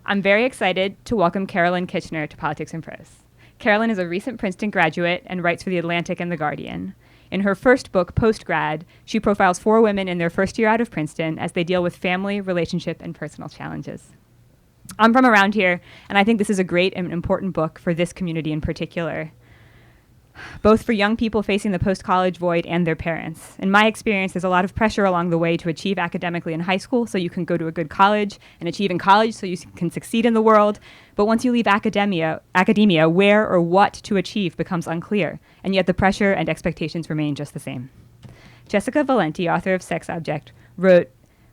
I'm very excited to welcome Carolyn Kitchener to Politics and Prose. Carolyn is a recent Princeton graduate and writes for The Atlantic and The Guardian. In her first book, Grad, she profiles 4 women in their first year out of Princeton as they deal with family, relationship, and personal challenges. I'm from around here, and I think this is a great and important book for this community in particular, both for young people facing the post-college void and their parents. In my experience, there's a lot of pressure along the way to achieve academically in high school so you can go to a good college, and achieve in college so you can succeed in the world. But once you leave academia, where or what to achieve becomes unclear, and yet the pressure and expectations remain just the same. Jessica Valenti, author of Sex Object, wrote,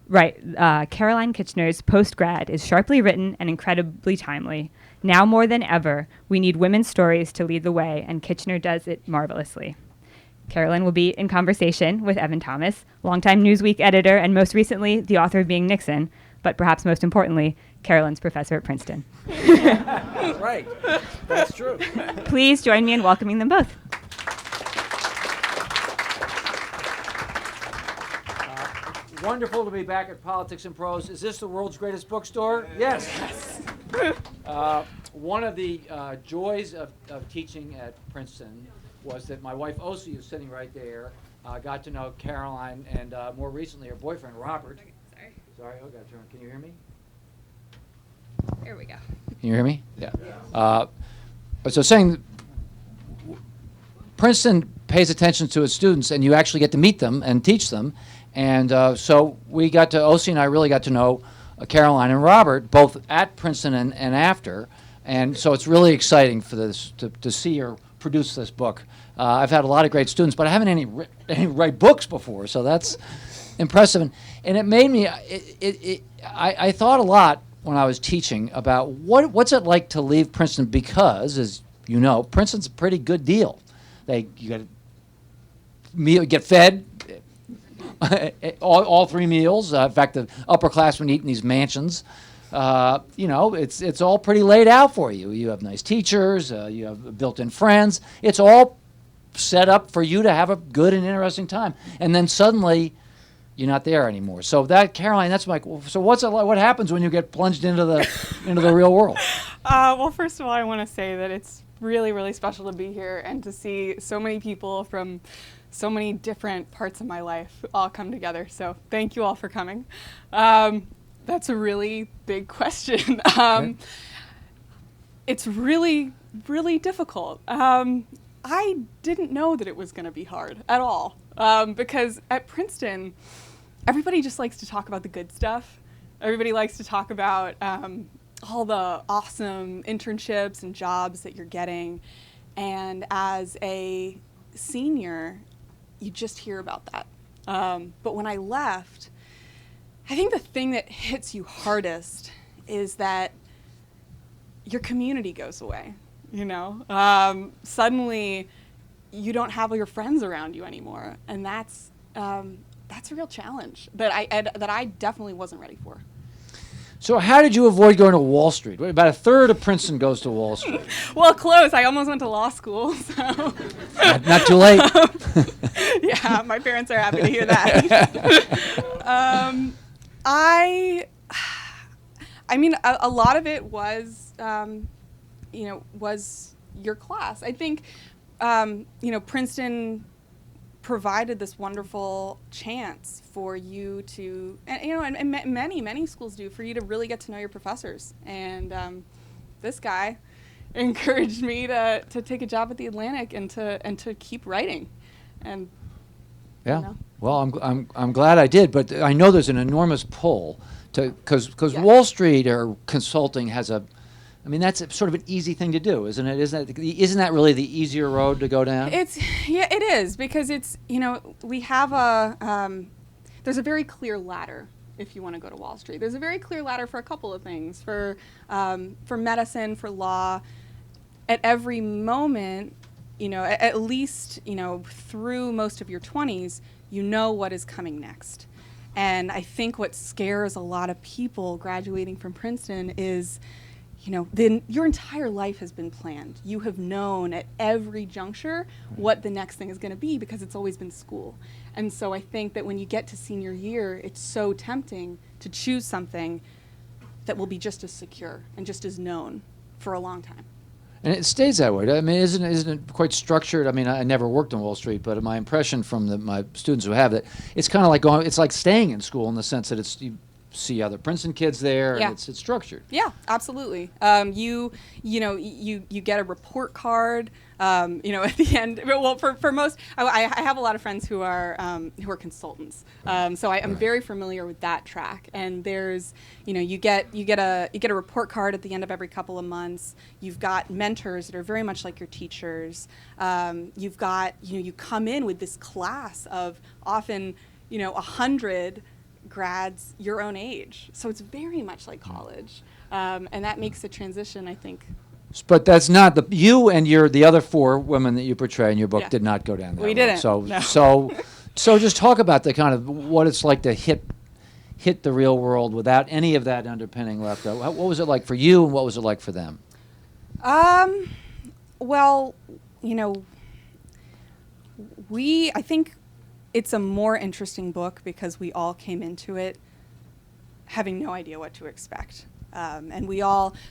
Caroline Kitchener's Grad is sharply written and incredibly timely. Now more than ever, we need women's stories to lead the way, and Kitchener does it marvelously. Carolyn will be in conversation with Evan Thomas, longtime Newsweek editor and most recently the author of Being Nixon, but perhaps most importantly, Carolyn's professor at Princeton. Right, that's true. Please join me in welcoming them both. Wonderful to be back at Politics and Prose. Is this the world's greatest bookstore? Yes. One of the joys of teaching at Princeton was that my wife, Osi, who's sitting right there, got to know Caroline and more recently her boyfriend, Robert. Okay, Sorry, oh, got to turn. Can you hear me? Here we go. Can you hear me? Yeah. So saying Princeton pays attention to its students, and you actually get to meet them and teach them. And so Osi and I really got to know Caroline and Robert, both at Princeton and after. And so it's really exciting for this to see her produce this book. I've had a lot of great students, but I haven't any write books before, so that's impressive. And it made me, I thought a lot when I was teaching about what's it like to leave Princeton, because, as you know, Princeton's a pretty good deal. You get fed all 3 meals. In fact, the upperclassmen eat in these mansions. It's all pretty laid out for you. You have nice teachers. You have built-in friends. It's all set up for you to have a good and interesting time. And then suddenly, you're not there anymore. So that, Caroline, that's like, so what's it like? What happens when you get plunged into the real world? Well, first of all, I want to say that it's really, really special to be here and to see so many people from so many different parts of my life all come together. So thank you all for coming. That's a really big question. It's really, really difficult. I didn't know that it was going to be hard at all, because at Princeton, everybody just likes to talk about the good stuff. Everybody likes to talk about all the awesome internships and jobs that you're getting. And as a senior, you just hear about that. But when I left, I think the thing that hits you hardest is that your community goes away. Suddenly you don't have all your friends around you anymore, and that's a real challenge that I definitely wasn't ready for. So how did you avoid going to Wall Street? About a third of Princeton goes to Wall Street. Well, close. I almost went to law school, so. Not too late. Yeah, my parents are happy to hear that. I mean, a lot of it was, was your class. I think, Princeton provided this wonderful chance for you to, and many schools do, for you to really get to know your professors. And this guy encouraged me to take a job at the Atlantic and to keep writing. And yeah, well, I'm glad I did, but I know there's an enormous pull because yeah. Wall Street or consulting has that's sort of an easy thing to do, isn't it? Isn't that really the easier road to go down? It is, because it's, we have there's a very clear ladder if you want to go to Wall Street. There's a very clear ladder for a couple of things, for medicine, for law. At every moment, at least, through most of your 20s, you know what is coming next. And I think what scares a lot of people graduating from Princeton is, your entire life has been planned. You have known at every juncture what the next thing is going to be, because it's always been school. And so I think that when you get to senior year, it's so tempting to choose something that will be just as secure and just as known for a long time. And it stays that way. I mean, isn't it quite structured? I mean, I never worked on Wall Street, but my impression from my students who have it, it's kind of like it's like staying in school in the sense that you see other Princeton kids there, Yeah. and it's structured. Yeah, absolutely. You get a report card. At the end. Well, for most, I have a lot of friends who are consultants. So I'm Right. very familiar with that track. And there's, you get a report card at the end of every couple of months. You've got mentors that are very much like your teachers. You've got, you come in with this class of often, 100 grads your own age. So it's very much like college. And that makes the transition, I think. But that's not you and the other 4 women that you portray in your book Yeah. did not go down that We road. didn't, So no. so just talk about the kind of what it's like to hit the real world without any of that underpinning left. What was it like for you, and what was it like for them? Well, I think it's a more interesting book because we all came into it having no idea what to expect. And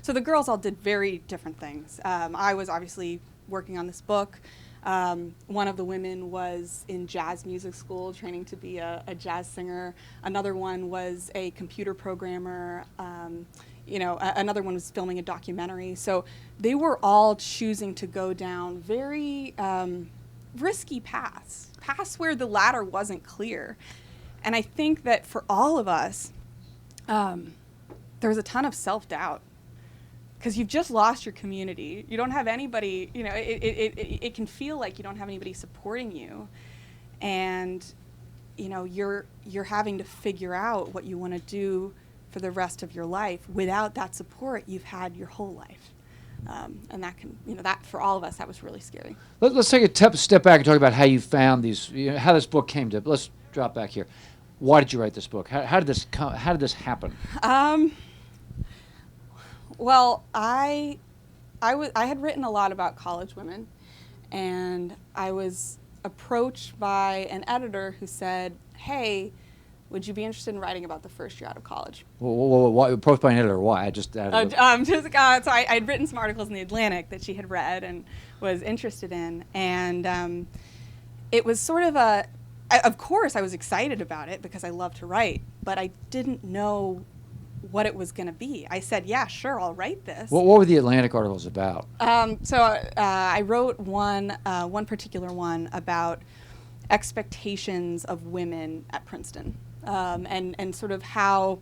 so the girls all did very different things. I was obviously working on this book. One of the women was in jazz music school, training to be a jazz singer. Another one was a computer programmer. Another one was filming a documentary. So they were all choosing to go down very risky paths where the ladder wasn't clear. And I think that for all of us, there was a ton of self-doubt because you've just lost your community. You don't have anybody, it can feel like you don't have anybody supporting you. And, you're having to figure out what you want to do for the rest of your life without that support you've had your whole life. And that can, that for all of us, that was really scary. Let's take a step back and talk about how you found these, how this book came to. Let's drop back here. Why did you write this book? How did this happen? Well, I had written a lot about college women, and I was approached by an editor who said, "Hey, would you be interested in writing about the first year out of college?" Why, approached by an editor? Why? I just added. So I'd written some articles in the Atlantic that she had read and was interested in, and it was sort of of course I was excited about it because I love to write, but I didn't know what it was going to be. I said, yeah, sure, I'll write this. What were the Atlantic articles about? I wrote one particular one about expectations of women at Princeton, and sort of how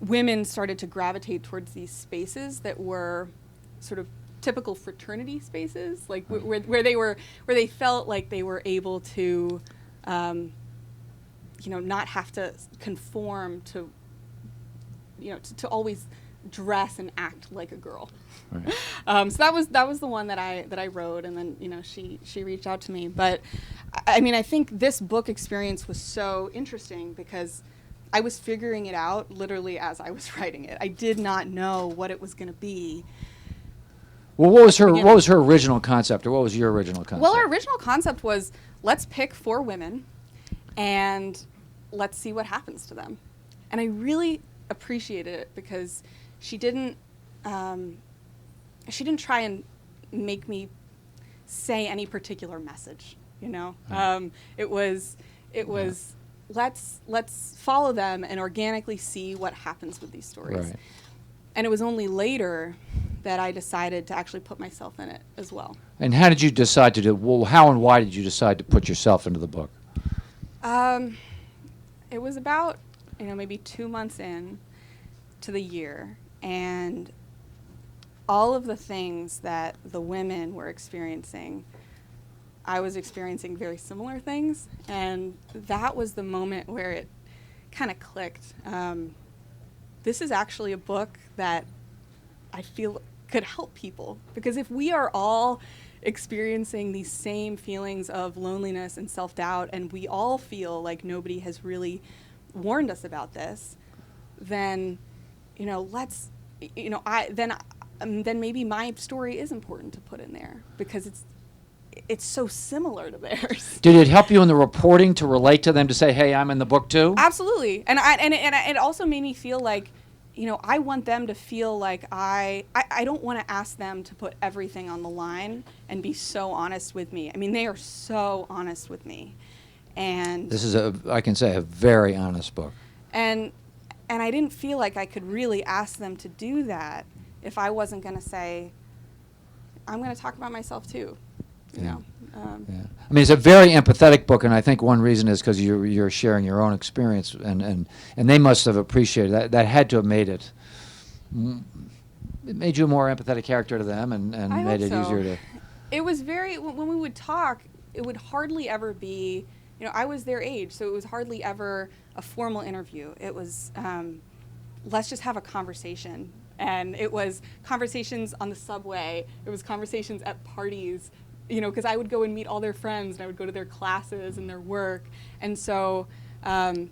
women started to gravitate towards these spaces that were sort of typical fraternity spaces, like where they felt like they were able to, not have to conform to, to always dress and act like a girl. Right. So that was the one that I wrote, and then she reached out to me. But I think this book experience was so interesting because I was figuring it out literally as I was writing it. I did not know what it was going to be. Well, what was her original concept, or what was your original concept? Well, our original concept was, let's pick 4 women and let's see what happens to them. And I really appreciated it because she didn't try and make me say any particular message, It was let's follow them and organically see what happens with these stories. Right. And it was only later that I decided to actually put myself in it as well. And how did you decide to do? Well, how and why did you decide to put yourself into the book? It was about maybe 2 months in to the year, and all of the things that the women were experiencing, I was experiencing very similar things, and that was the moment where it kind of clicked. This is actually a book that I feel could help people, because if we are all experiencing these same feelings of loneliness and self-doubt, and we all feel like nobody has really warned us about this, then then maybe my story is important to put in there because it's so similar to theirs. Did it help you in the reporting to relate to them, to say, hey, I'm in the book too? Absolutely. And it also made me feel like, I want them to feel like I don't want to ask them to put everything on the line and be so honest with me. I mean, they are so honest with me. And This is I can say, a very honest book. And I didn't feel like I could really ask them to do that if I wasn't going to say, I'm going to talk about myself too. You know? Yeah. I mean, it's a very empathetic book, and I think one reason is because you're sharing your own experience, and they must have appreciated that. That had to have made it. It made you a more empathetic character to them, and I made hope it easier to. It was when we would talk, it would hardly ever be. I was their age, so it was hardly ever a formal interview. It was, let's just have a conversation. And it was conversations on the subway. It was conversations at parties, because I would go and meet all their friends, and I would go to their classes and their work. And so I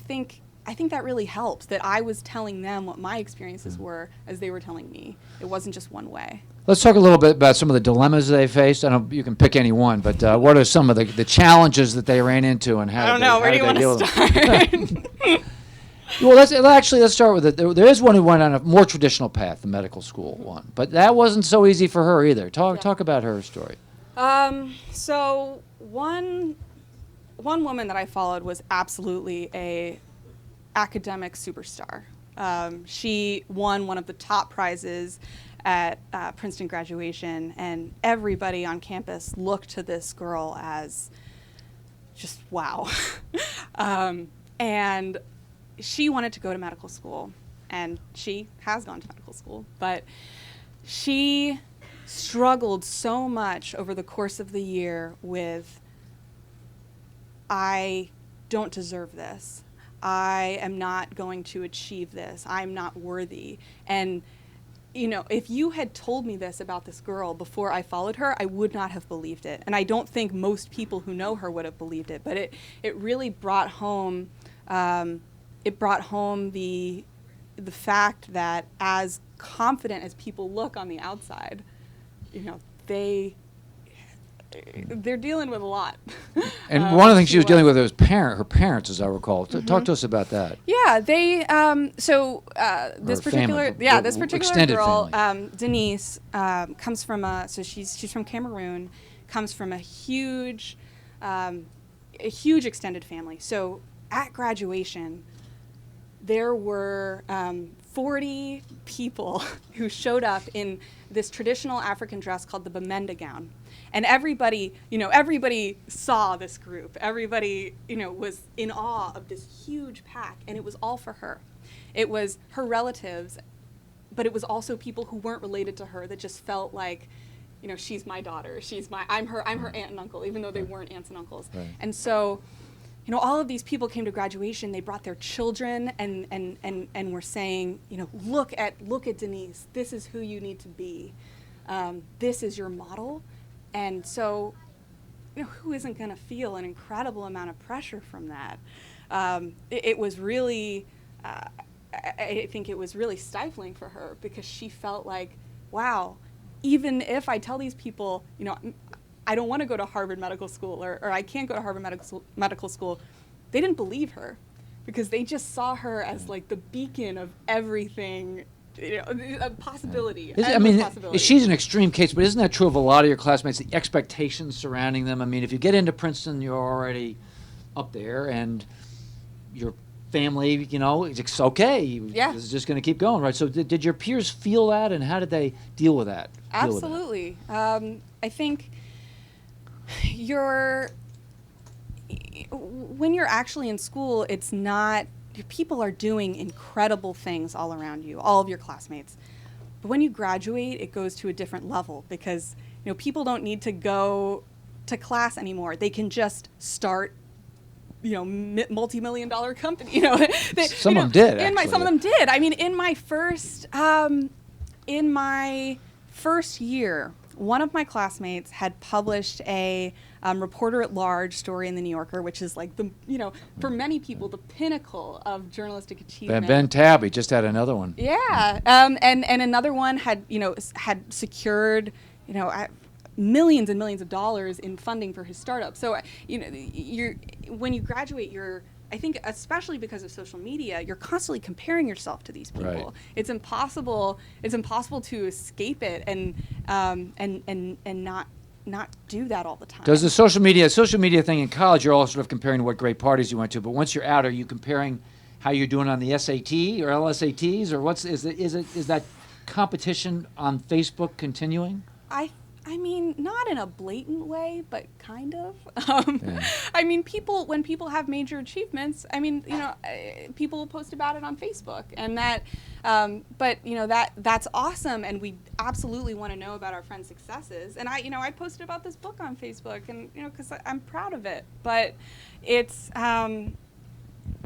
think that really helped, that I was telling them what my experiences were as they were telling me. It wasn't just one way. Let's talk a little bit about some of the dilemmas they faced. I know you can pick any one, but what are some of the challenges that they ran into, and how I don't know. Where do you want to start? Well, let's start with it. There is one who went on a more traditional path, the medical school one, but that wasn't so easy for her either. Talk about her story. So one woman that I followed was absolutely a academic superstar. She won one of the top prizes at Princeton graduation, and everybody on campus looked to this girl as just wow. And she wanted to go to medical school, and she has gone to medical school, but she struggled so much over the course of the year with, I don't deserve this. I am not going to achieve this. I'm not worthy. And if you had told me this about this girl before I followed her, I would not have believed it. And I don't think most people who know her would have believed it. But it really brought home the fact that as confident as people look on the outside, they're dealing with a lot. And one of the things she was dealing with was her parents, as I recall. Talk to us about that. Yeah, they. This particular extended girl, family. Denise, comes from she's from Cameroon, comes from a huge extended family. So at graduation, there were 40 people who showed up in this traditional African dress called the Bamenda gown. And everybody saw this group. Everybody, was in awe of this huge pack, and it was all for her. It was her relatives, but it was also people who weren't related to her that just felt like, she's my daughter. I'm her aunt and uncle, even though they weren't aunts and uncles. Right. And so, all of these people came to graduation. They brought their children and were saying, look at Denise. This is who you need to be. This is your model. And so, who isn't going to feel an incredible amount of pressure from that? It was really, I think it was really stifling for her, because she felt like, wow, even if I tell these people, I don't want to go to Harvard Medical School, or I can't go to Harvard Medical School, they didn't believe her, because they just saw her as like the beacon of everything. A possibility. Possibility. She's an extreme case, but isn't that true of a lot of your classmates? The expectations surrounding them. I mean, if you get into Princeton, you're already up there, and your family, it's okay. Yeah. This is just going to keep going, right? So did your peers feel that, and how did they deal with that? Absolutely. I think when you're actually in school, it's not. People are doing incredible things all around you, all of your classmates. But when you graduate, it goes to a different level, because people don't need to go to class anymore. They can just start, multi-million-dollar company. Some of them did. Some of them did. I mean, in my first year, one of my classmates had published a reporter at large story in the New Yorker, which is like for many people, the pinnacle of journalistic achievement. Ben Tabby just had another one. Yeah, and another one had secured millions and millions of dollars in funding for his startup. So when you graduate, you're I think especially because of social media, you're constantly comparing yourself to these people. Right. It's impossible to escape it and not do that all the time. Does the social media thing in college, you're all sort of comparing what great parties you went to, but once you're out, are you comparing how you're doing on the SAT or LSATs, or is that competition on Facebook continuing? I mean, not in a blatant way, but kind of. Yeah. I mean, when people have major achievements, I mean, people will post about it on Facebook, and that, but that's awesome, and we absolutely want to know about our friends' successes. And I posted about this book on Facebook, and because I'm proud of it, but it's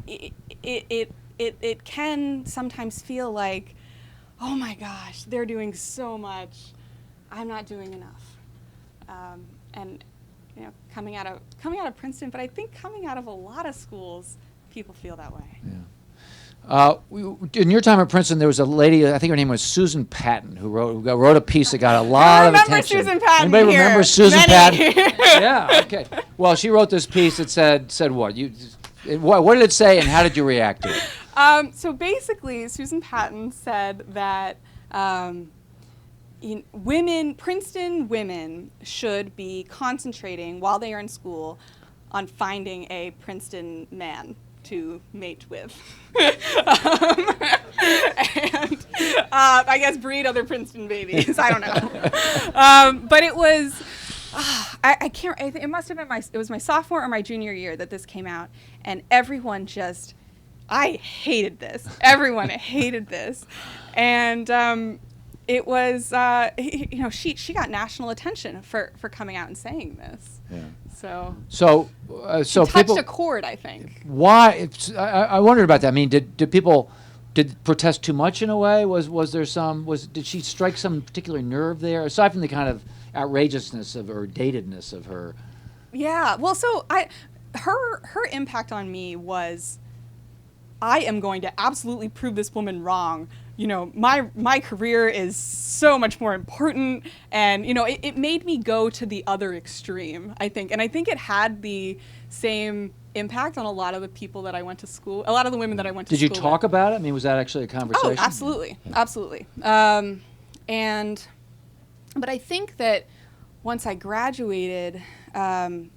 it can sometimes feel like, oh my gosh, they're doing so much, I'm not doing enough. And coming out of Princeton, but I think coming out of a lot of schools, people feel that way. Yeah. In your time at Princeton, there was a lady, I think her name was Susan Patton, who wrote a piece that got a lot of attention. I remember Susan Patton. Anybody here. remember Susan Many. Patton? Yeah. Okay. Well, she wrote this piece that said what? What did it say, and how did you react to it? So basically, Susan Patton said that Princeton women should be concentrating while they are in school on finding a Princeton man to mate with. And I guess breed other Princeton babies. I don't know. But it was, I can't, it must have been it was my sophomore or my junior year that this came out, and everyone I hated this. Everyone hated this. And it was, she got national attention for coming out and saying this. Yeah. So touched people, a chord, I think. Why? I wondered about that. I mean, did people protest too much in a way? Did she strike some particular nerve there, aside from the kind of outrageousness or datedness of her? Yeah. Well, so her impact on me was, I am going to absolutely prove this woman wrong. My career is so much more important, and it made me go to the other extreme, I think. And I think it had the same impact on a lot of the people that I went to school, a lot of the women that I went to school with. Did you talk about it? I mean, was that actually a conversation? Oh, absolutely. Yeah. Absolutely. But I think that once I graduated, her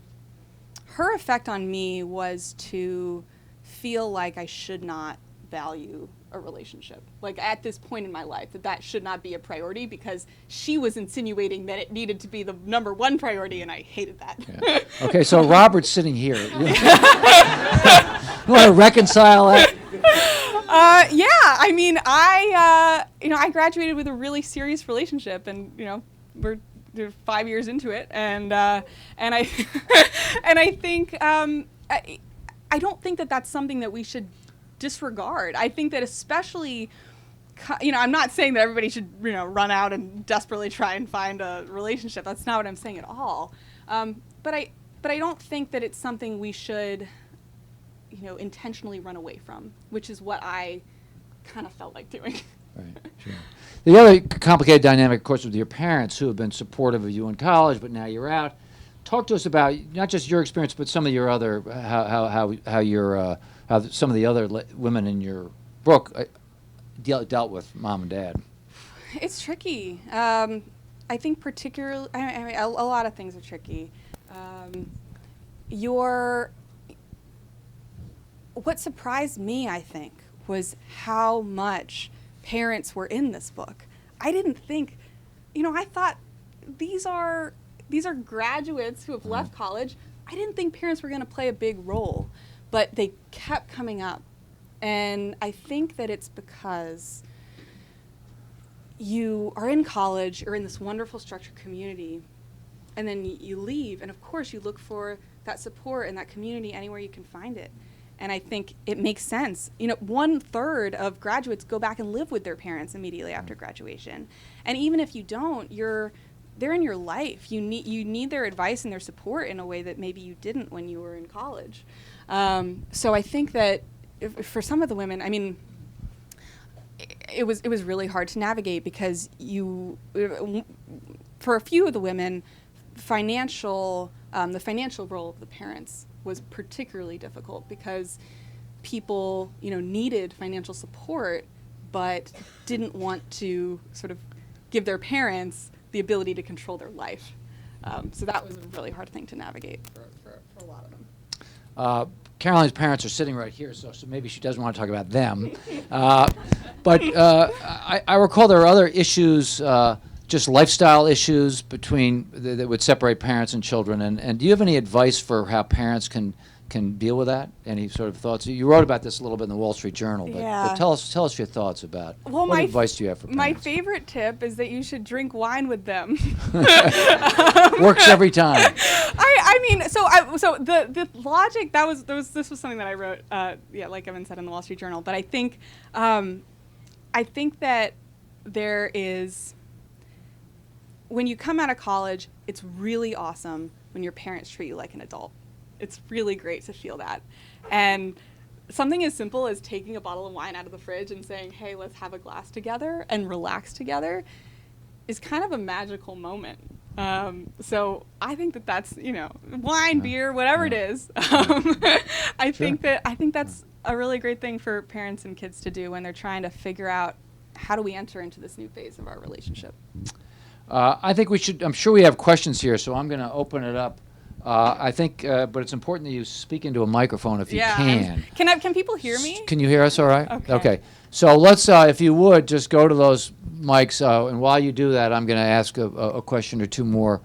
effect on me was to feel like I should not value a relationship. Like, at this point in my life, that should not be a priority, because she was insinuating that it needed to be the number one priority, and I hated that. Yeah. Okay, so Robert's sitting here. You want to reconcile that? Yeah, I mean, I graduated with a really serious relationship, and we're 5 years into it, and I and I think I don't think that that's something that we should disregard. I think that especially, I'm not saying that everybody should, run out and desperately try and find a relationship. That's not what I'm saying at all. But I don't think that it's something we should, intentionally run away from, which is what I kind of felt like doing. Right, sure. The other complicated dynamic, of course, with your parents, who have been supportive of you in college, but now you're out. Talk to us about not just your experience, but some of your other how some of the other women in your book dealt with mom and dad. It's tricky. I think particularly, a lot of things are tricky. What surprised me, I think, was how much parents were in this book. I didn't think, I thought these are graduates who have left college. I didn't think parents were going to play a big role, but they kept coming up. And I think that it's because you are in college, you're in this wonderful structured community, and then you leave, and of course you look for that support and that community anywhere you can find it. And I think it makes sense. 1/3 of graduates go back and live with their parents immediately after graduation. And even if you don't, they're in your life. You need their advice and their support in a way that maybe you didn't when you were in college. So I think that for some of the women, I mean, it was really hard to navigate, because for a few of the women, the financial role of the parents was particularly difficult because people, needed financial support, but didn't want to sort of give their parents the ability to control their life. So that was a really hard thing to navigate for a lot of them. Carolyn's parents are sitting right here, so maybe she doesn't want to talk about them. But I recall there are other issues, just lifestyle issues that would separate parents and children. And do you have any advice for how parents can deal with that? Any sort of thoughts? You wrote about this a little bit in the Wall Street Journal, but tell us your thoughts about what advice do you have for parents? My favorite tip is that you should drink wine with them. Works every time. So the logic this was something that I wrote, like Evan said, in the Wall Street Journal. But I think that there is, when you come out of college, it's really awesome when your parents treat you like an adult. It's really great to feel that. And something as simple as taking a bottle of wine out of the fridge and saying, hey, let's have a glass together and relax together is kind of a magical moment. So I think that's, wine, beer, whatever it is. I think that's a really great thing for parents and kids to do when they're trying to figure out how do we enter into this new phase of our relationship. I think we should, I'm sure we have questions here, so I'm going to open it up. I think, but it's important that you speak into a microphone if you can. Can people hear me? Can you hear us all right? Okay. So let's, if you would, just go to those mics, and while you do that, I'm going to ask a question or two more.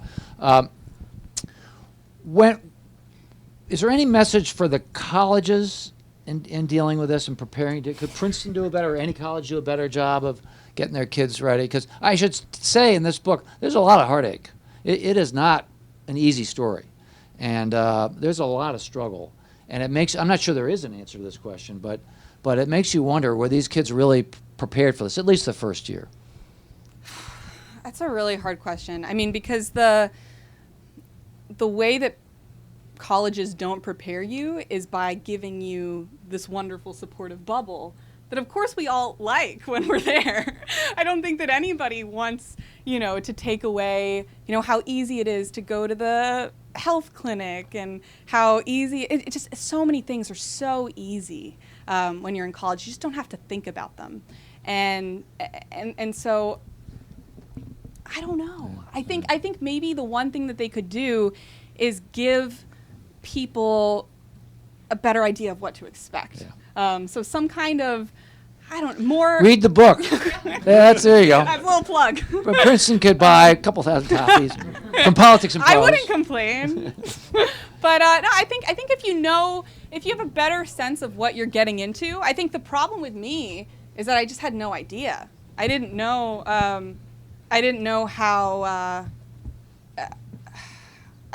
Is there any message for the colleges in dealing with this and preparing? Could Princeton do a better, or any college do a better job of getting their kids ready? Because I should say in this book, there's a lot of heartache. It is not an easy story. And there's a lot of struggle. And I'm not sure there is an answer to this question, but it makes you wonder, were these kids really prepared for this, at least the first year? That's a really hard question. I mean, because the way that colleges don't prepare you is by giving you this wonderful supportive bubble that of course we all like when we're there. I don't think that anybody wants, to take away, how easy it is to go to the health clinic and how easy, it just, so many things are so easy when you're in college. You just don't have to think about them. And so, I don't know. I think maybe the one thing that they could do is give people a better idea of what to expect. Yeah. So some kind of, more... Read the book. There you go. That's a little plug. But Princeton could buy a couple thousand copies from Politics and Prose. I wouldn't complain. But no, I think if you have a better sense of what you're getting into, I think the problem with me is that I just had no idea. I didn't know how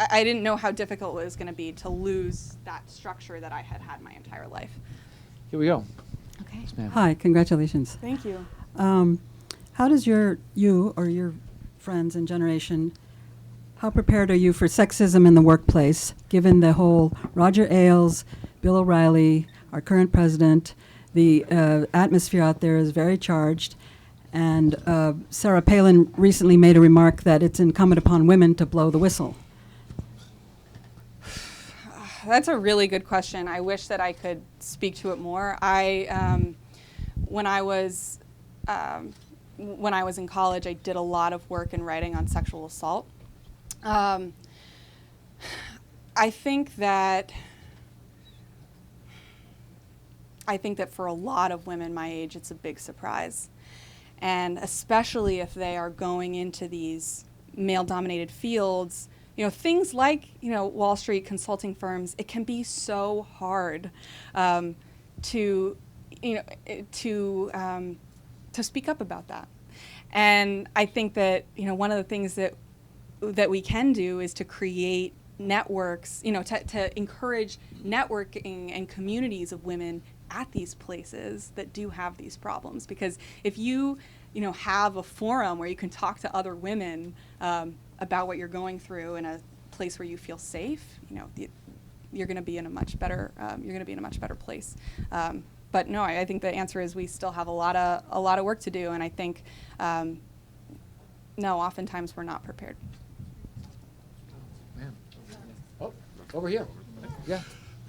I didn't know how difficult it was going to be to lose that structure that I had had my entire life. Here we go. Okay. Yes, ma'am. Hi, congratulations. Thank you. How does you or your friends and generation, how prepared are you for sexism in the workplace, given the whole Roger Ailes, Bill O'Reilly, our current president, the atmosphere out there is very charged, and Sarah Palin recently made a remark that it's incumbent upon women to blow the whistle. That's a really good question. I wish that I could speak to it more. When I was in college, I did a lot of work in writing on sexual assault. I think that for a lot of women my age, it's a big surprise, and especially if they are going into these male-dominated fields. Things like, Wall Street consulting firms, it can be so hard to speak up about that. And I think that, one of the things that we can do is to create networks, to encourage networking and communities of women at these places that do have these problems. Because if you have a forum where you can talk to other women about what you're going through in a place where you feel safe, you're going to be in a much better place. But no, I think the answer is we still have a lot of work to do, and I think no, oftentimes we're not prepared. Oh, over here. Yeah.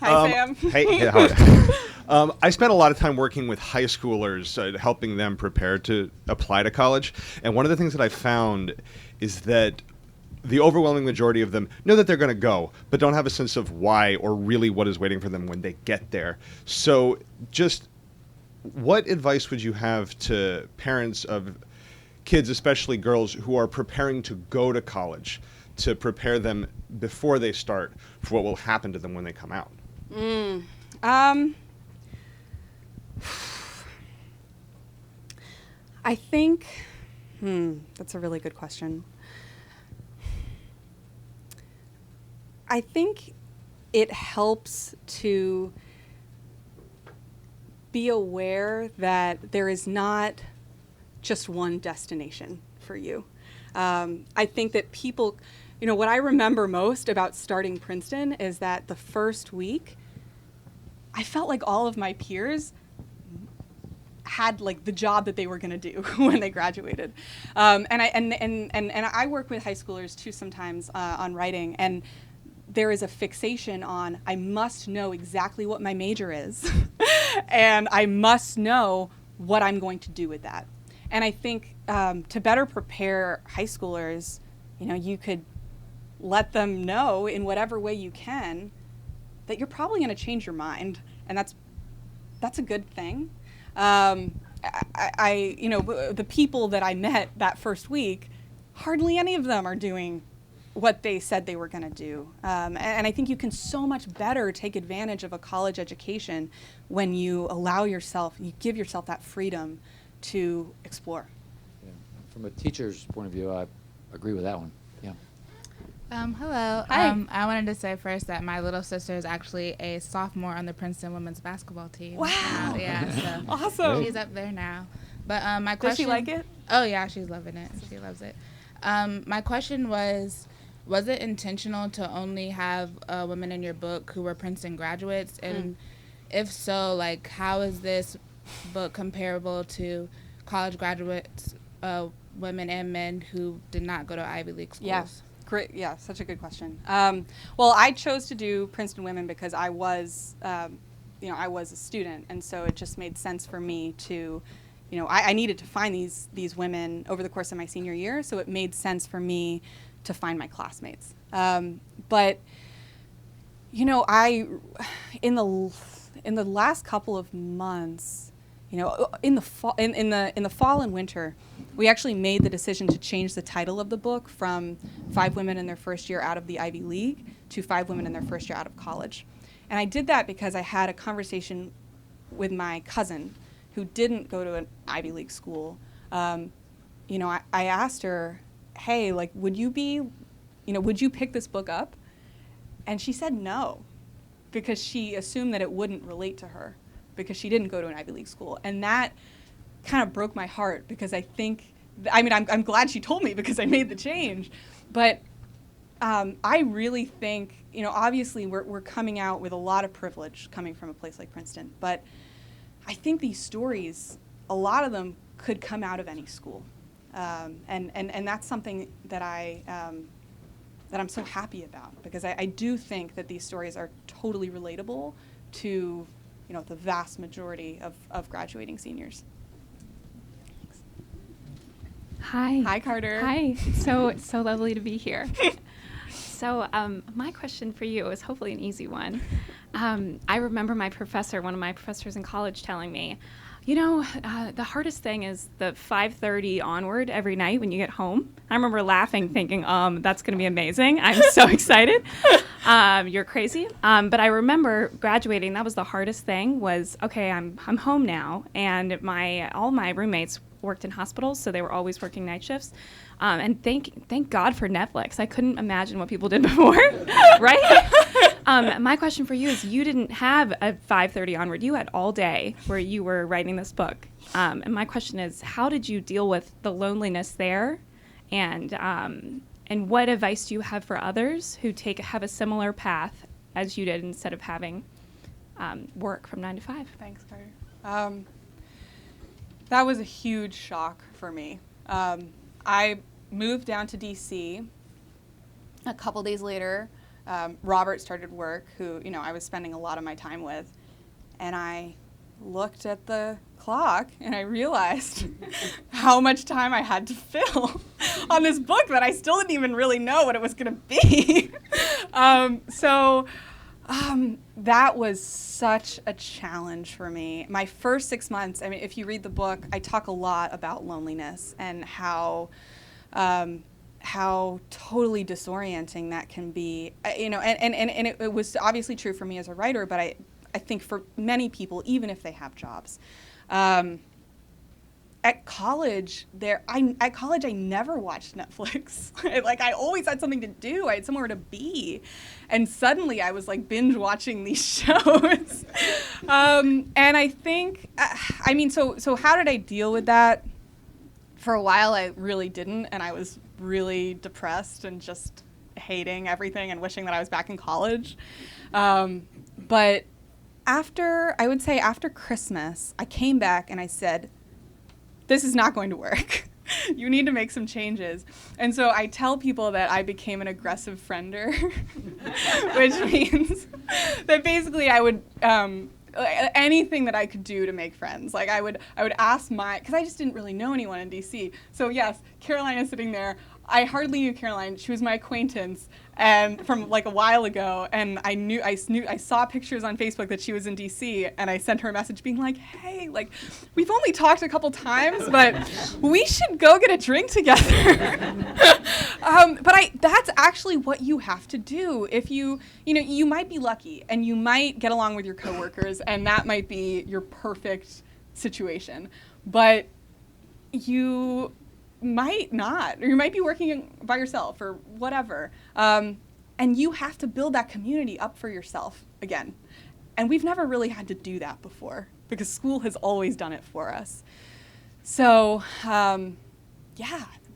Hi, Sam. Hey, how are you? I spent a lot of time working with high schoolers, helping them prepare to apply to college. And one of the things that I found is that the overwhelming majority of them know that they're going to go, but don't have a sense of why or really what is waiting for them when they get there. So just what advice would you have to parents of kids, especially girls, who are preparing to go to college, to prepare them before they start for what will happen to them when they come out? I think, that's a really good question. I think it helps to be aware that there is not just one destination for you. I think that people, what I remember most about starting Princeton is that the first week, I felt like all of my peers had like the job that they were going to do when they graduated. And I work with high schoolers too sometimes on writing, and there is a fixation on I must know exactly what my major is and I must know what I'm going to do with that. And I think to better prepare high schoolers, you could let them know in whatever way you can that you're probably going to change your mind, and that's a good thing. The people that I met that first week, hardly any of them are doing what they said they were going to do. And I think you can so much better take advantage of a college education when you you give yourself that freedom to explore. Yeah. From a teacher's point of view, I agree with that one. Yeah. Hello. Hi. I wanted to say first that my little sister is actually a sophomore on the Princeton women's basketball team. Wow. Yeah. So Awesome. she's up there now. But my Does question. she like it? Oh yeah, she's loving it. She loves it. My question was it intentional to only have women in your book who were Princeton graduates? And if so, like, how is this book comparable to college graduates, women and men who did not go to Ivy League schools? Yeah. Great. Yeah, such a good question. Well, I chose to do Princeton Women because I was, I was a student, and so it just made sense for me to, I needed to find these women over the course of my senior year, so it made sense for me to find my classmates. But, I in the last couple of months, in the fall, in the fall and winter, we actually made the decision to change the title of the book from 5 Women in Their First Year Out of the Ivy League to 5 Women in Their First Year Out of College. And I did that because I had a conversation with my cousin who didn't go to an Ivy League school. I asked her, hey, like, would you pick this book up? And she said no, because she assumed that it wouldn't relate to her because she didn't go to an Ivy League school. And that kind of broke my heart because I'm glad she told me because I made the change. But I really think, obviously we're coming out with a lot of privilege coming from a place like Princeton. But I think these stories, a lot of them could come out of any school. And that's something that I'm so happy about, because I do think that these stories are totally relatable to the vast majority of graduating seniors. Hi. Hi, Carter. Hi. It's so lovely to be here. So my question for you is hopefully an easy one. I remember one of my professors in college telling me, the hardest thing is the 5:30 onward every night when you get home. I remember laughing, thinking, that's going to be amazing. I'm so excited. You're crazy. But I remember graduating. That was the hardest thing. Was okay. I'm home now, and all my roommates worked in hospitals, so they were always working night shifts. And thank God for Netflix. I couldn't imagine what people did before, right? My question for you is, you didn't have a 5:30 onward. You had all day where you were writing this book. And my question is, how did you deal with the loneliness there? And what advice do you have for others who have a similar path as you did instead of having work from 9 to 5? Thanks, Carter. That was a huge shock for me. I moved down to DC. A couple days later, Robert started work, who, you know, I was spending a lot of my time with, and I looked at the clock and I realized how much time I had to fill on this book that I still didn't even really know what it was going to be. That was such a challenge for me. My first 6 months, I mean, if you read the book, I talk a lot about loneliness and how totally disorienting that can be. You know, and it was obviously true for me as a writer, but I think for many people, even if they have jobs. At college, I never watched Netflix. I always had something to do. I had somewhere to be. And suddenly I was like binge watching these shows. And I think, so how did I deal with that? For a while, I really didn't. And I was really depressed and just hating everything and wishing that I was back in college. But after Christmas, I came back and I said, this is not going to work. You need to make some changes. And so I tell people that I became an aggressive friender, which means that basically I would, anything that I could do to make friends. Like I would ask because I just didn't really know anyone in DC. So yes, Caroline is sitting there. I hardly knew Caroline. She was my acquaintance and from like a while ago, and I saw pictures on Facebook that she was in DC, and I sent her a message being like, hey, like we've only talked a couple times, but we should go get a drink together. But that's actually what you have to do. If you might be lucky and you might get along with your coworkers, and that might be your perfect situation, but you might not, or you might be working by yourself or whatever. And you have to build that community up for yourself again. And we've never really had to do that before because school has always done it for us. So,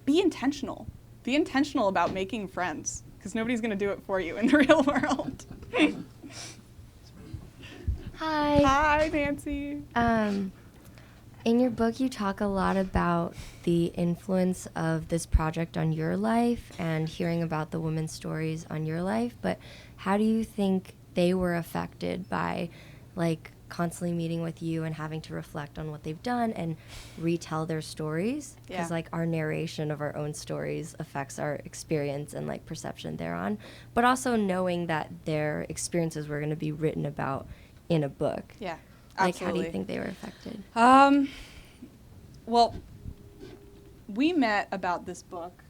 be intentional. Be intentional about making friends because nobody's going to do it for you in the real world. Hi. Hi, Nancy. In your book, you talk a lot about the influence of this project on your life and hearing about the women's stories on your life, but how do you think they were affected by, like, constantly meeting with you and having to reflect on what they've done and retell their stories? Because, like, our narration of our own stories affects our experience and, like, perception thereon, but also knowing that their experiences were going to be written about in a book. Yeah. Like, Absolutely. how do you think they were affected? Well, we met about this book,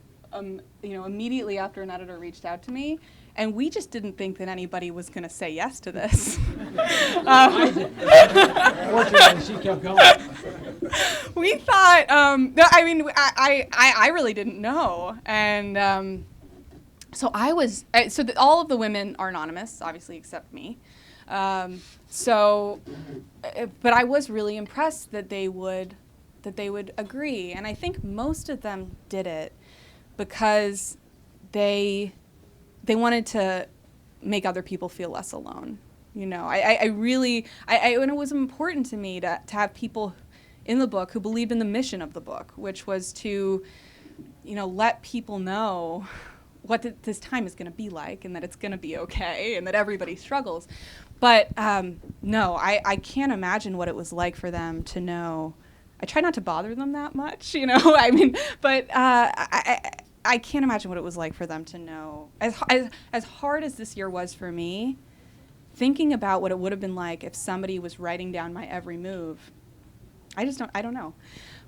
immediately after an editor reached out to me, and we just didn't think that anybody was going to say yes to this. Fortunately, she kept going. We thought, I really didn't know, and so all of the women are anonymous, obviously, except me. But I was really impressed that they would agree, and I think most of them did it because they wanted to make other people feel less alone. You know, and it was important to me to have people in the book who believed in the mission of the book, which was to, let people know what this time is going to be like and that it's going to be okay and that everybody struggles. But no, I can't imagine what it was like for them to know. I try not to bother them that much, but I can't imagine what it was like for them to know. As hard as this year was for me, thinking about what it would have been like if somebody was writing down my every move, I don't know.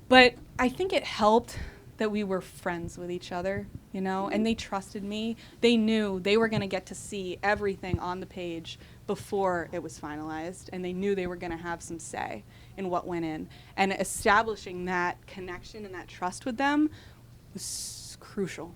But I think it helped that we were friends with each other, and they trusted me. They knew they were going to get to see everything on the page before it was finalized, and they knew they were going to have some say in what went in. And establishing that connection and that trust with them was crucial.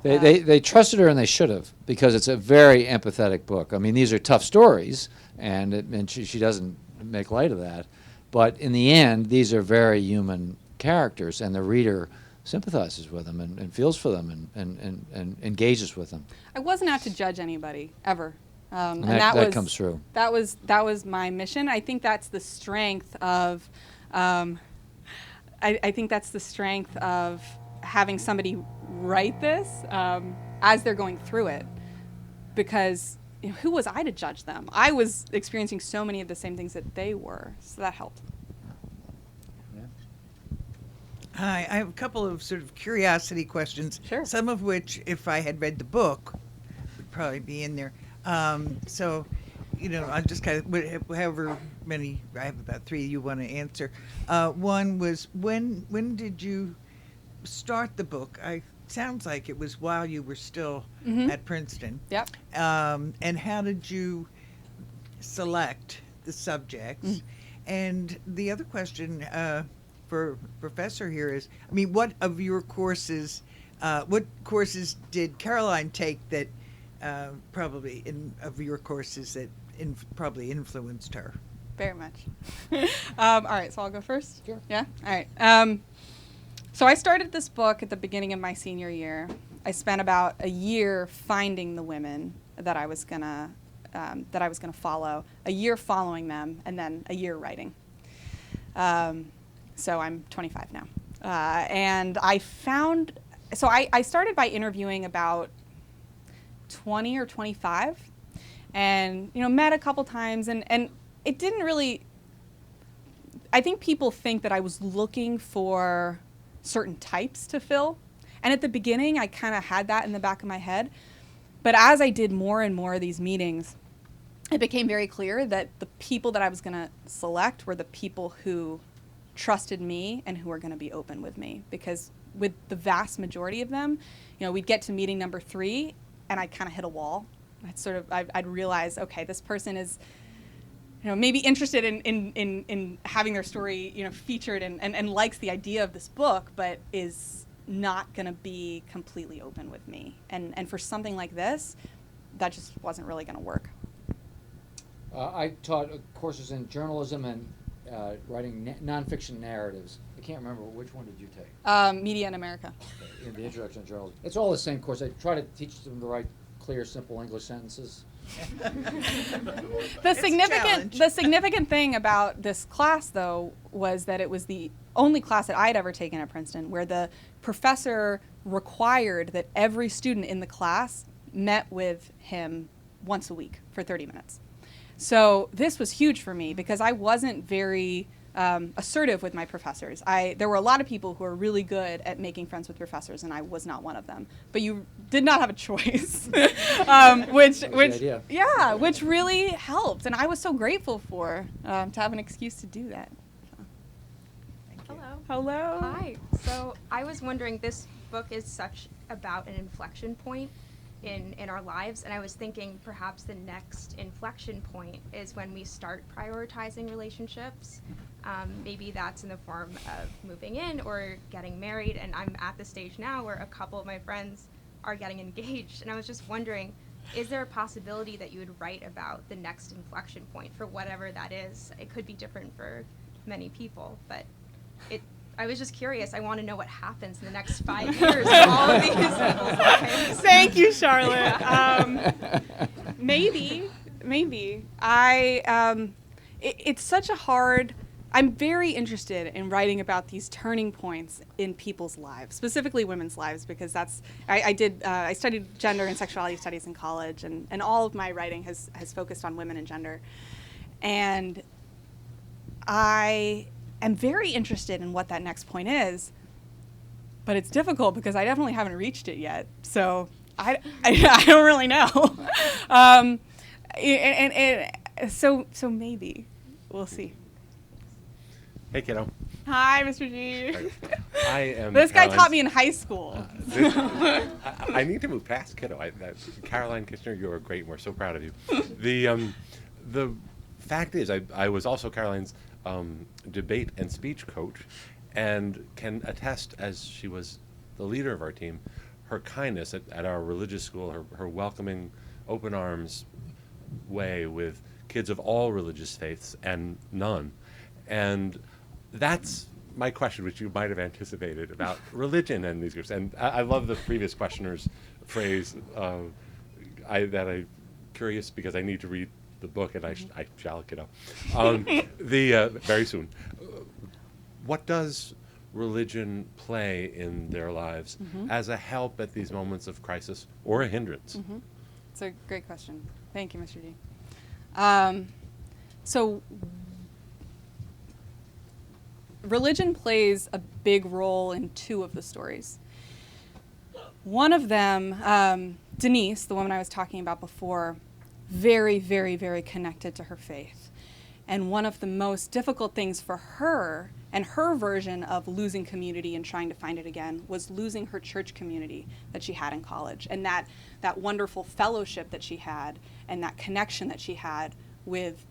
They trusted her, and they should have, because it's a very empathetic book. I mean, these are tough stories, and she doesn't make light of that. But in the end, these are very human characters, and the reader sympathizes with them and feels for them and engages with them. I wasn't out to judge anybody, ever. And that comes through. That was my mission. I think that's the strength of I think that's the strength of having somebody write this as they're going through it. because who was I to judge them? I was experiencing so many of the same things that they were, so that helped. Hi, I have a couple of sort of curiosity questions. Sure. Some of which, if I had read the book, would probably be in there. So, I just kind of, however many, I have about 3 you want to answer. One was, when did you start the book? Sounds like it was while you were still at Princeton. Yep. And how did you select the subjects? And the other question for Professor here is, what of your courses, what courses did Caroline take that probably of your courses that probably influenced her? Very much. All right, so I'll go first? Sure. Yeah? All right. So I started this book at the beginning of my senior year. I spent about a year finding the women that I was gonna follow, a year following them, and then a year writing. So I'm 25 now. And I started by interviewing about 20 or 25 and, met a couple times and it didn't really, I think people think that I was looking for certain types to fill. And at the beginning, I kind of had that in the back of my head. But as I did more and more of these meetings, it became very clear that the people that I was going to select were the people who trusted me and who were going to be open with me. Because with the vast majority of them, we'd get to meeting number 3 and I'd kind of hit a wall. I'd realize, okay, this person is, maybe interested in having their story, featured and likes the idea of this book, but is not going to be completely open with me. And for something like this, that just wasn't really going to work. I taught courses in journalism and writing nonfiction narratives. I can't remember, which one did you take? Media in America. In the introduction to journalism. It's all the same course. I try to teach them to write clear, simple English sentences. The significant thing about this class, though, was that it was the only class that I'd ever taken at Princeton where the professor required that every student in the class met with him once a week for 30 minutes. So this was huge for me because I wasn't very assertive with my professors. There were a lot of people who were really good at making friends with professors, and I was not one of them. But you did not have a choice, which really helped, and I was so grateful for to have an excuse to do that. Hello. Hello. Hi. So I was wondering, this book is such about an inflection point in our lives, and I was thinking perhaps the next inflection point is when we start prioritizing relationships. Maybe that's in the form of moving in or getting married, and I'm at the stage now where a couple of my friends are getting engaged, and I was just wondering, is there a possibility that you would write about the next inflection point for whatever that is? It could be different for many people, but I was just curious. I want to know what happens in the next 5 years in all of these people's lives. Thank you, Charlotte. Maybe. It's such a hard. I'm very interested in writing about these turning points in people's lives, specifically women's lives, because I studied gender and sexuality studies in college, and all of my writing has focused on women and gender. And I am very interested in what that next point is, but it's difficult because I definitely haven't reached it yet. So I don't really know. So maybe we'll see. Hey, kiddo. Hi, Mr. G. I am. This guy Caroline's- taught me in high school. I need to move past kiddo. Caroline Kitchener, you are great. We're so proud of you. The fact is, I was also Caroline's debate and speech coach, and can attest, as she was the leader of our team, her kindness at our religious school, her welcoming, open arms way with kids of all religious faiths and none. And that's my question, which you might have anticipated about religion and these groups. And I love the previous questioner's phrase that I'm curious because I need to read the book, and I shall, kiddo. Very soon. What does religion play in their lives as a help at these moments of crisis or a hindrance? It's a great question. Thank you, Mr. D. So religion plays a big role in two of the stories. One of them, Denise, the woman I was talking about before, very, very, very connected to her faith. And one of the most difficult things for her and her version of losing community and trying to find it again was losing her church community that she had in college, and that wonderful fellowship that she had and that connection that she had with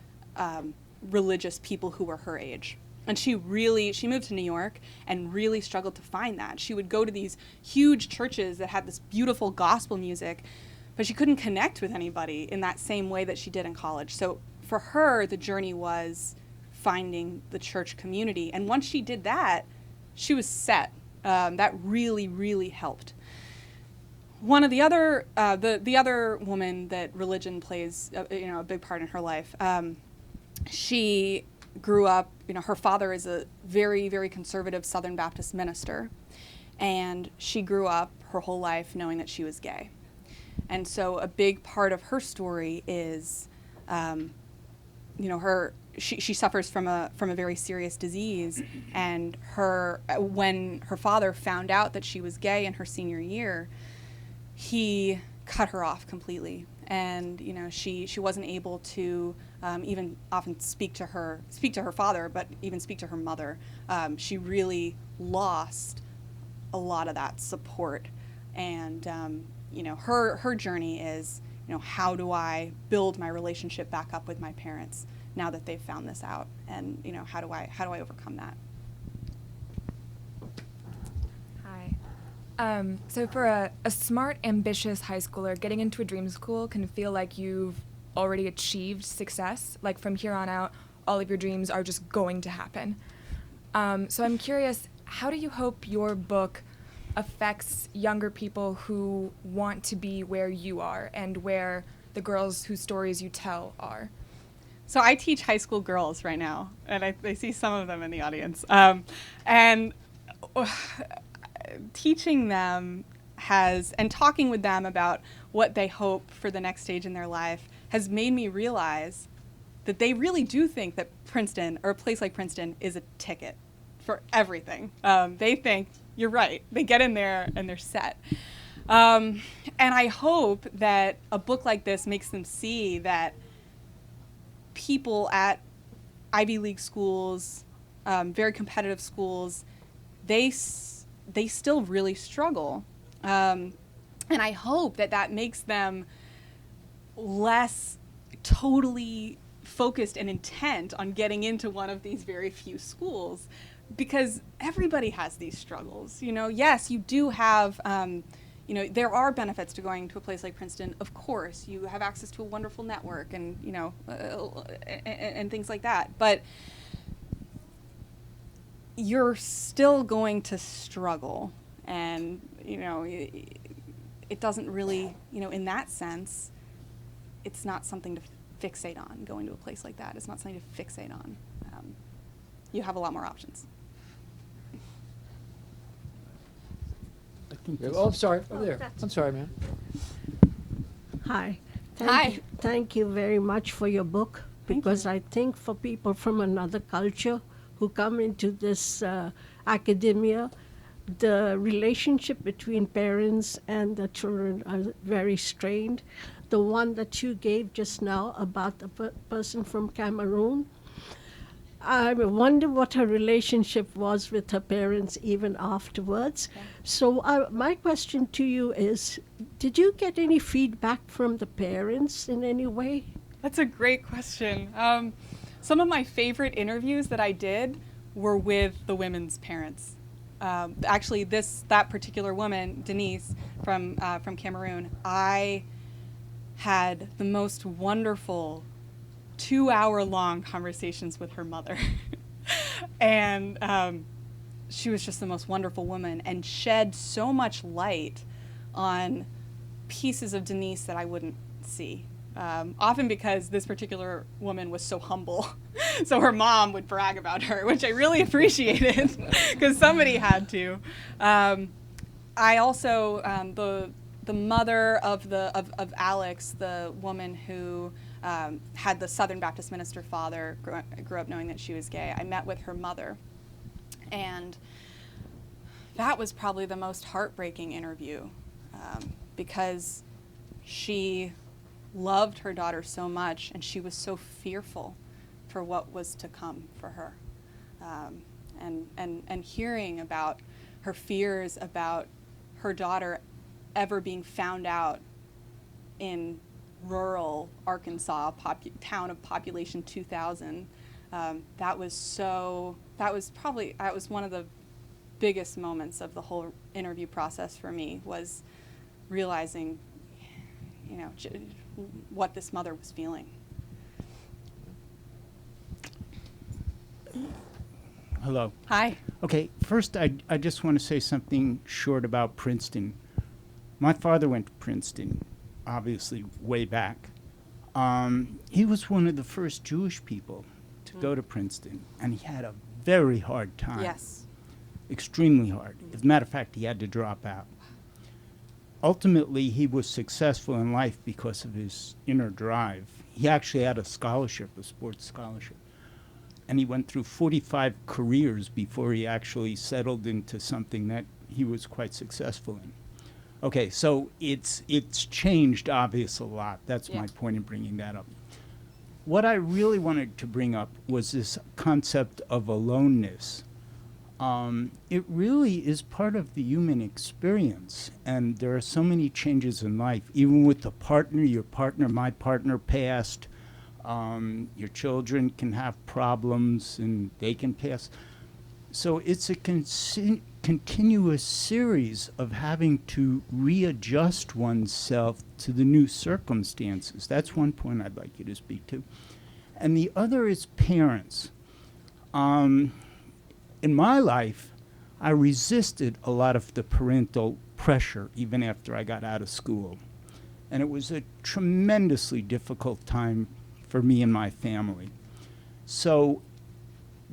religious people who were her age. And she moved to New York and really struggled to find that. She would go to these huge churches that had this beautiful gospel music, but she couldn't connect with anybody in that same way that she did in college. So for her, the journey was finding the church community. And once she did that, she was set. That really, really helped. One of the other, the other woman that religion plays, a big part in her life, she grew up, her father is a very, very conservative Southern Baptist minister, and she grew up her whole life knowing that she was gay. And so a big part of her story is, she suffers from a very serious disease, and when her father found out that she was gay in her senior year, he cut her off completely. And she wasn't able to even often speak to her father, but even speak to her mother. She really lost a lot of that support. And her journey is, how do I build my relationship back up with my parents now that they've found this out, and how do I overcome that? So for a smart, ambitious high schooler, getting into a dream school can feel like you've already achieved success. Like from here on out, all of your dreams are just going to happen. So I'm curious, how do you hope your book affects younger people who want to be where you are and where the girls whose stories you tell are? So I teach high school girls right now, and I see some of them in the audience. Teaching them and talking with them about what they hope for the next stage in their life has made me realize that they really do think that Princeton, or a place like Princeton, is a ticket for everything. They think, you're right, they get in there and they're set. And I hope that a book like this makes them see that people at Ivy League schools, very competitive schools, they still really struggle. And I hope that makes them less totally focused and intent on getting into one of these very few schools, because everybody has these struggles. Yes, you do have, there are benefits to going to a place like Princeton. Of course, you have access to a wonderful network and, and things like that. But you're still going to struggle, and it doesn't really, in that sense, it's not something to fixate on. Going to a place like that, it's not something to fixate on. You have a lot more options. Oh, I'm sorry. Over there. I'm sorry, ma'am. Hi. Hi. Thank you very much for your book, because I think for people from another culture who come into this academia, the relationship between parents and the children are very strained. The one that you gave just now about the person from Cameroon, I wonder what her relationship was with her parents even afterwards. Okay. So my question to you is, did you get any feedback from the parents in any way? That's a great question. Some of my favorite interviews that I did were with the women's parents. Actually, that particular woman, Denise, from Cameroon, I had the most wonderful 2-hour-long conversations with her mother. And she was just the most wonderful woman and shed so much light on pieces of Denise that I wouldn't see. Often because this particular woman was so humble. So her mom would brag about her, which I really appreciated because somebody had to. I also, the mother of Alex, the woman who had the Southern Baptist minister father, grew up knowing that she was gay. I met with her mother, and that was probably the most heartbreaking interview because she loved her daughter so much, and she was so fearful for what was to come for her. And hearing about her fears about her daughter ever being found out in rural Arkansas, town of population 2,000, that was one of the biggest moments of the whole interview process for me, was realizing, what this mother was feeling. Hello. Hi. Okay, first I just want to say something short about Princeton. My father went to Princeton, obviously way back. He was one of the first Jewish people to go to Princeton, and he had a very hard time. Yes. Extremely hard. As a matter of fact, he had to drop out. Ultimately, he was successful in life because of his inner drive. He actually had a scholarship, a sports scholarship. And he went through 45 careers before he actually settled into something that he was quite successful in. Okay, so it's changed, obviously, a lot. That's my point in bringing that up. What I really wanted to bring up was this concept of aloneness. It really is part of the human experience, and there are so many changes in life, even with the partner, my partner passed. Your children can have problems and they can pass. So it's a continuous series of having to readjust oneself to the new circumstances. That's one point I'd like you to speak to. And the other is parents. In my life, I resisted a lot of the parental pressure even after I got out of school. And it was a tremendously difficult time for me and my family. So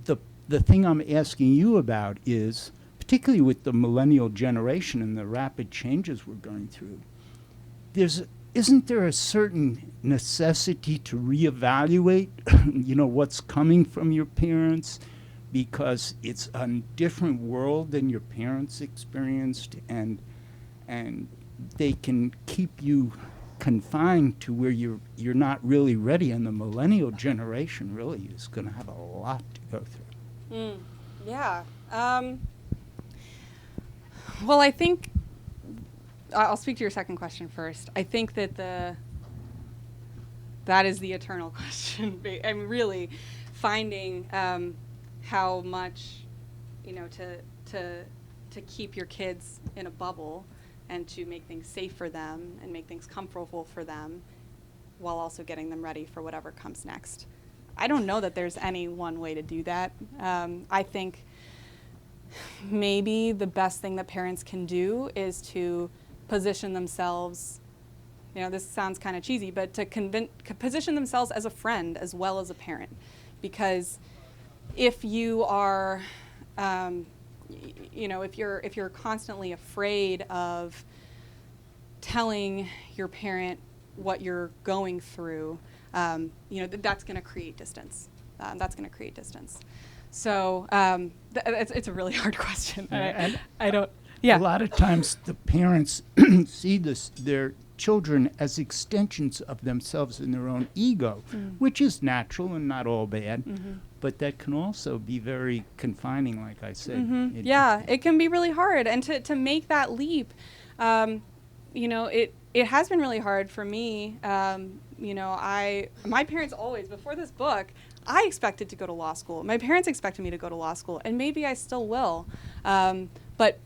the thing I'm asking you about is, particularly with the millennial generation and the rapid changes we're going through, isn't there a certain necessity to reevaluate what's coming from your parents, because it's a different world than your parents experienced, and they can keep you confined to where you're not really ready, and the millennial generation really is going to have a lot to go through. Yeah. Well, I think I'll speak to your second question first. I think that that is the eternal question. I'm really finding how much, to keep your kids in a bubble and to make things safe for them and make things comfortable for them while also getting them ready for whatever comes next. I don't know that there's any one way to do that. I think maybe the best thing that parents can do is to position themselves, this sounds kind of cheesy, but to position themselves as a friend as well as a parent. Because if you are, if you're constantly afraid of telling your parent what you're going through, that's going to create distance. So it's a really hard question. And I don't. Yeah. A lot of times the parents see their children as extensions of themselves and their own ego, which is natural and not all bad, but that can also be very confining, like I said. It can be really hard, and to make that leap, it has been really hard for me. My parents always, before this book, I expected to go to law school. My parents expected me to go to law school, and maybe I still will. But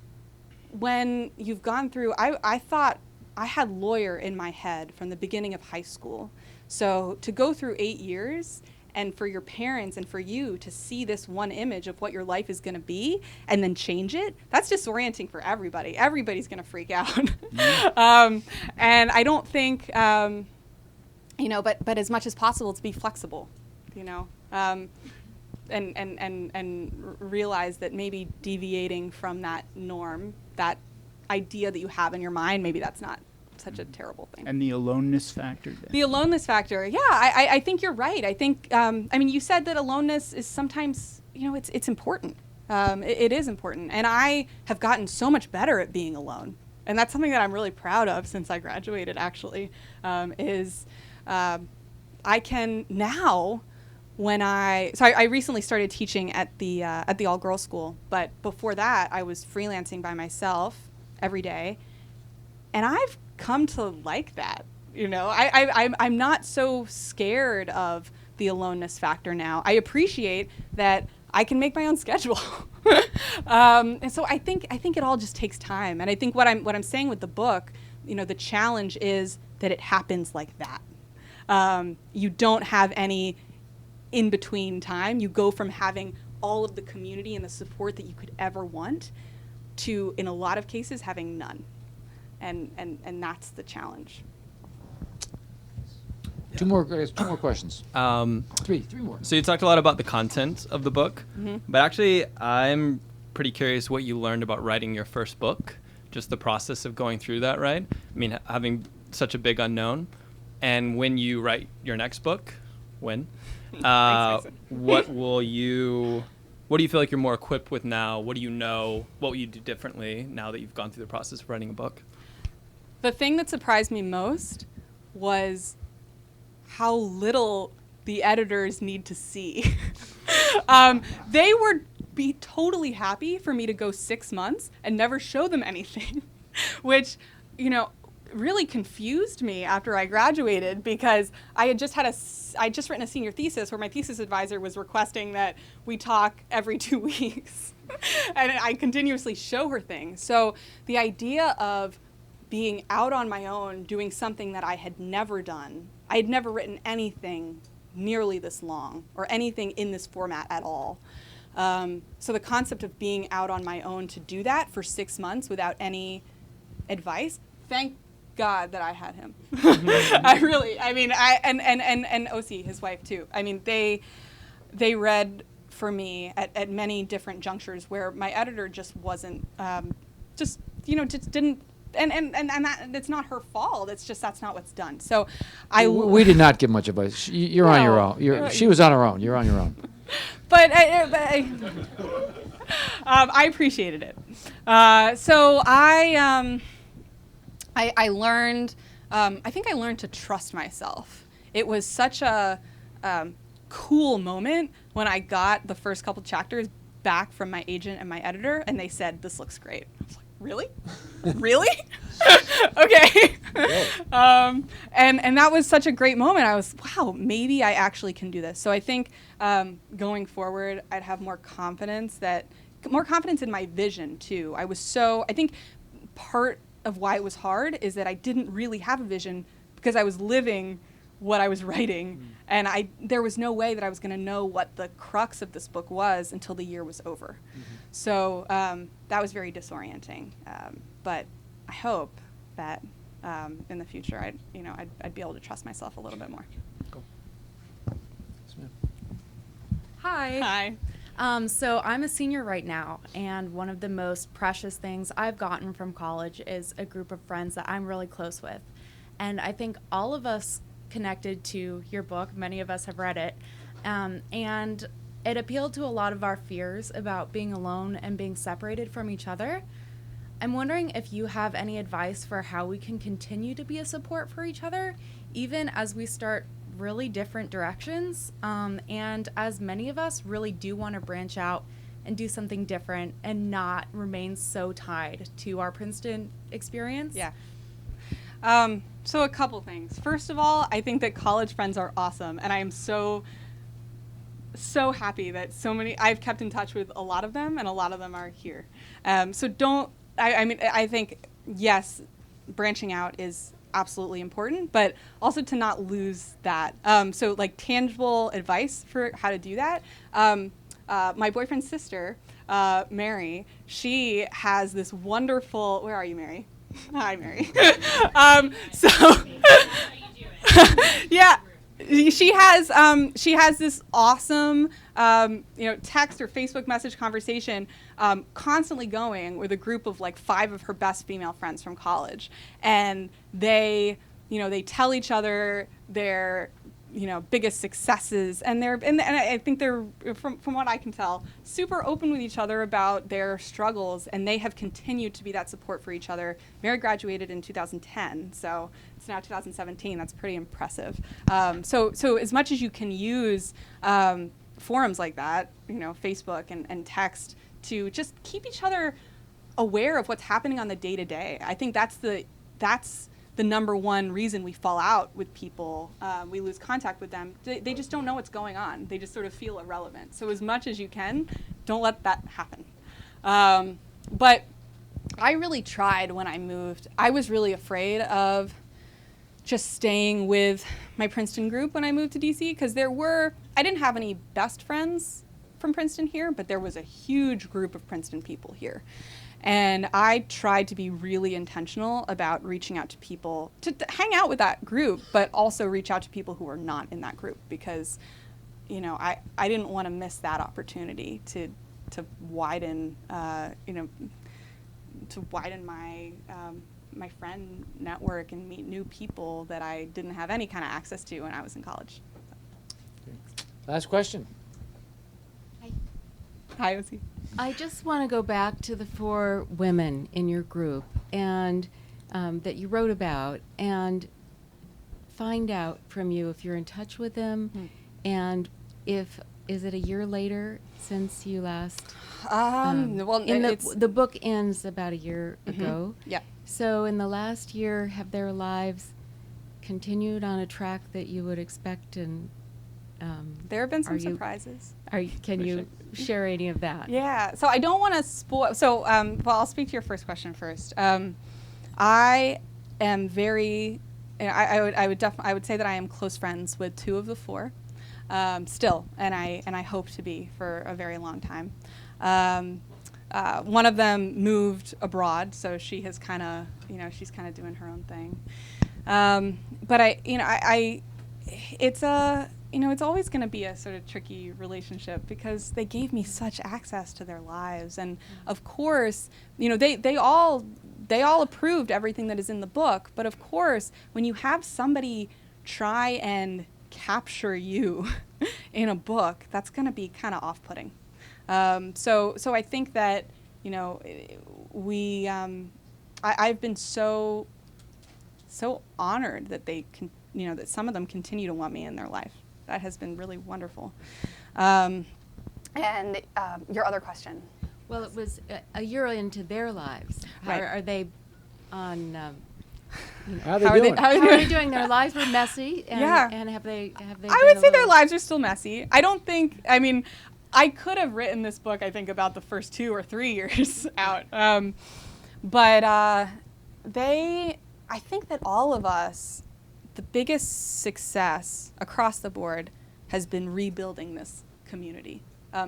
when you've gone through, I thought I had lawyer in my head from the beginning of high school. So to go through 8 years and for your parents and for you to see this one image of what your life is going to be and then change it, that's disorienting for everybody. Everybody's going to freak out. And I don't think, but as much as possible to be flexible, and realize that maybe deviating from that norm, that idea that you have in your mind, maybe that's not such a terrible thing. And the aloneness factor. Then? The aloneness factor. Yeah, I think you're right. I think, I mean, you said that aloneness is sometimes, you know, it's important. It is important. And I have gotten so much better at being alone. And that's something that I'm really proud of since I graduated, actually, I can now, I recently started teaching at the all-girls school, but before that, I was freelancing by myself every day, and I've come to like that. You know, I'm not so scared of the aloneness factor now. I appreciate that I can make my own schedule, and so I think it all just takes time. And I think what I'm saying with the book, you know, the challenge is that it happens like that. You don't have any in-between time. You go from having all of the community and the support that you could ever want to, in a lot of cases, having none. And that's the challenge. Two more questions. Three more. So you talked a lot about the content of the book, but actually I'm pretty curious what you learned about writing your first book, just the process of going through that, right? I mean, having such a big unknown. And when you write your next book, what do you feel like you're more equipped with now? What do you know? What will you do differently now that you've gone through the process of writing a book? The thing that surprised me most was how little the editors need to see. They would be totally happy for me to go 6 months and never show them anything, which, you know, really confused me after I graduated, because I had just written a senior thesis where my thesis advisor was requesting that we talk every 2 weeks, and I continuously show her things. So the idea of being out on my own, doing something that I had never done, I had never written anything nearly this long or anything in this format at all. So the concept of being out on my own to do that for 6 months without any advice, thank God that I had him. And OC, his wife too. I mean, they read for me at many different junctures where my editor just wasn't, just didn't, and that, it's not her fault. It's just, that's not what's done. So we did not give much advice. You're on your own. She was on her own. You're on your own. But I appreciated it. So I learned, I think I learned to trust myself. It was such a cool moment when I got the first couple chapters back from my agent and my editor, and they said, "This looks great." I was like, "Really? Really?" Okay. And that was such a great moment. I was, wow, maybe I actually can do this. So I think going forward, I'd have more confidence in my vision too. I think part of why it was hard is that I didn't really have a vision because I was living what I was writing, and there was no way that I was going to know what the crux of this book was until the year was over. So that was very disorienting. But I hope that in the future I'd be able to trust myself a little bit more. Cool. Hi. Hi. So I'm a senior right now, and one of the most precious things I've gotten from college is a group of friends that I'm really close with. And I think all of us connected to your book, many of us have read it, and it appealed to a lot of our fears about being alone and being separated from each other. I'm wondering if you have any advice for how we can continue to be a support for each other, even as we start really different directions, and as many of us really do want to branch out and do something different and not remain so tied to our Princeton experience. Yeah. So a couple things. First of all, I think that college friends are awesome, and I am so happy that I've kept in touch with a lot of them, and a lot of them are here. So I think, yes, branching out is absolutely important, but also to not lose that. So like tangible advice for how to do that. My boyfriend's sister, Mary, she has this wonderful, where are you, Mary? Hi, Mary. Yeah, she has this awesome text or Facebook message conversation constantly going with a group of like 5 of her best female friends from college, and they tell each other their biggest successes, and I think they're, from what I can tell, super open with each other about their struggles, and they have continued to be that support for each other. Mary graduated in 2010, so it's now 2017. That's pretty impressive. So as much as you can use forums like that, Facebook and text, to just keep each other aware of what's happening on the day-to-day. I think that's the number one reason we fall out with people. We lose contact with them. They just don't know what's going on. They just sort of feel irrelevant. So as much as you can, don't let that happen. But I really tried when I moved. I was really afraid of just staying with my Princeton group when I moved to DC, because I didn't have any best friends from Princeton here, but there was a huge group of Princeton people here. And I tried to be really intentional about reaching out to people, to hang out with that group, but also reach out to people who are not in that group, because, I didn't want to miss that opportunity to widen, to widen my friend network and meet new people that I didn't have any kind of access to when I was in college. Last question. Hi, Osi. I just want to go back to the 4 women in your group and that you wrote about, and find out from you if you're in touch with them, and is it a year later since you last? The book ends about a year ago. Yeah. So in the last year, have their lives continued on a track that you would expect? And there have been some surprises. Can you share any of that? Yeah. So I don't want to spoil. So I'll speak to your first question first. I am very. I would say that I am close friends with 2 of the 4, still, and I hope to be for a very long time. One of them moved abroad, so she has kind of, she's kind of doing her own thing. But it's always going to be a sort of tricky relationship, because they gave me such access to their lives, and of course, they all approved everything that is in the book. But of course, when you have somebody try and capture you in a book, that's going to be kind of off-putting. So I think that I've been so honored that that some of them continue to want me in their life. That has been really wonderful. And your other question? Well, it was a year into their lives. Right. Are they on? How are they doing? Their lives were messy. And, yeah. And have they? I would say their lives are still messy. I don't think. I mean, I could have written this book, I think, about the first 2 or 3 years out. But I think that all of us, the biggest success across the board has been rebuilding this community.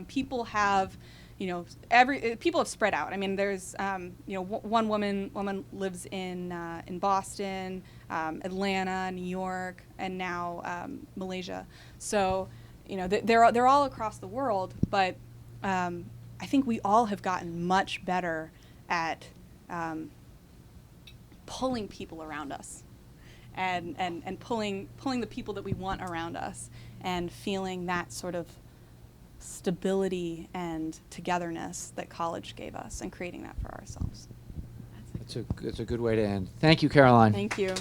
People have, people have spread out. I mean, there's, one woman lives in Boston, Atlanta, New York, and now Malaysia. So, they're all across the world, but I think we all have gotten much better at pulling people around us, and pulling the people that we want around us, and feeling that sort of stability and togetherness that college gave us, and creating that for ourselves. It's a good way to end. Thank you, Caroline. Thank you.